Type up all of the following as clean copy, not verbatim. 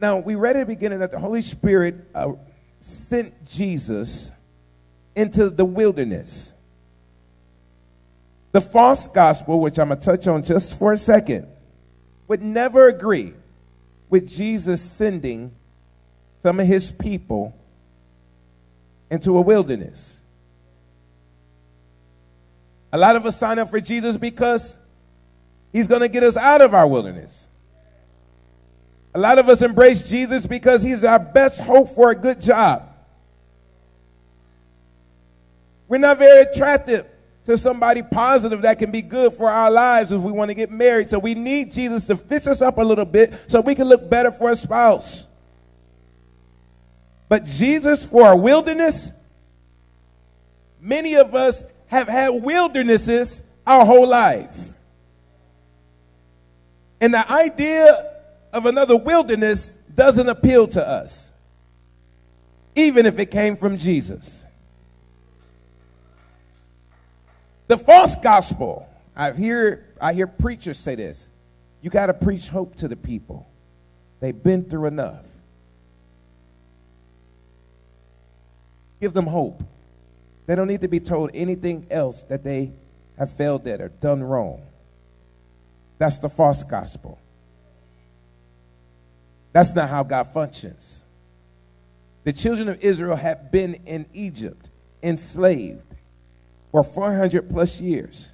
Now, we read at the beginning that the Holy Spirit sent Jesus into the wilderness. The false gospel, which I'm going to touch on just for a second, would never agree with Jesus sending some of his people into a wilderness. A lot of us sign up for Jesus because he's going to get us out of our wilderness. A lot of us embrace Jesus because he's our best hope for a good job. We're not very attractive to somebody positive that can be good for our lives if we want to get married. So we need Jesus to fix us up a little bit so we can look better for a spouse. But Jesus for a wilderness, many of us have had wildernesses our whole life. And the idea of another wilderness doesn't appeal to us, even if it came from Jesus. The false gospel, I hear preachers say this: you got to preach hope to the people. They've been through enough. Give them hope. They don't need to be told anything else that they have failed at or done wrong. That's the false gospel. That's not how God functions. The children of Israel had been in Egypt, enslaved for 400 plus years.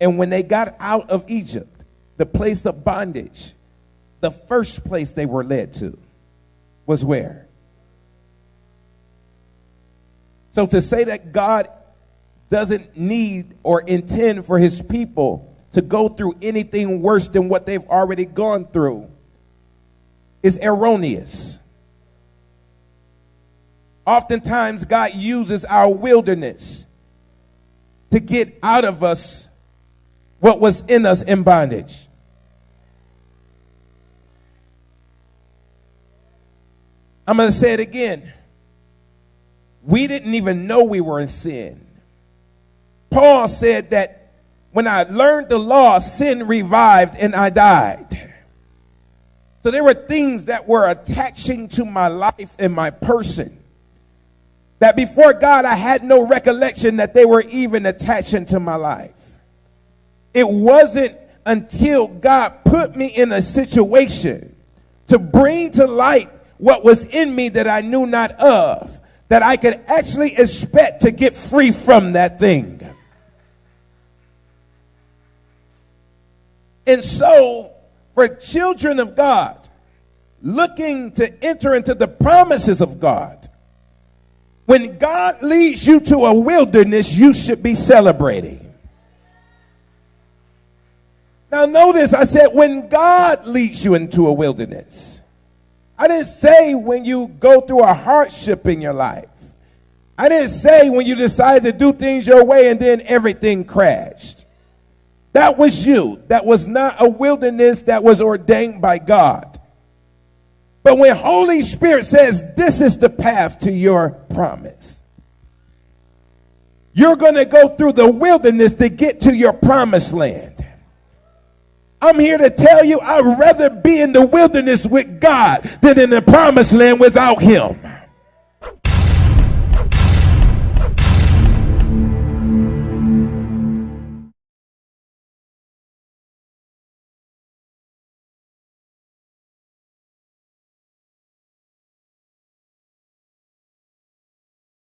And when they got out of Egypt, the place of bondage, the first place they were led to was where? So to say that God doesn't need or intend for his people to go through anything worse than what they've already gone through is erroneous. Oftentimes, God uses our wilderness to get out of us what was in us in bondage. I'm going to say it again. We didn't even know we were in sin. Paul said that when I learned the law, sin revived and I died. So there were things that were attaching to my life and my person that before God I had no recollection that they were even attaching to my life. It wasn't until God put me in a situation to bring to light what was in me that I knew not of, that I could actually expect to get free from that thing. And so, for children of God looking to enter into the promises of God, when God leads you to a wilderness, you should be celebrating. Now notice I said when God leads you into a wilderness. I didn't say when you go through a hardship in your life. I didn't say when you decide to do things your way and then everything crashed. That was you. That was not a wilderness that was ordained by God. But when Holy Spirit says this is the path to your promise, you're going to go through the wilderness to get to your promised land. I'm here to tell you I'd rather be in the wilderness with God than in the promised land without him.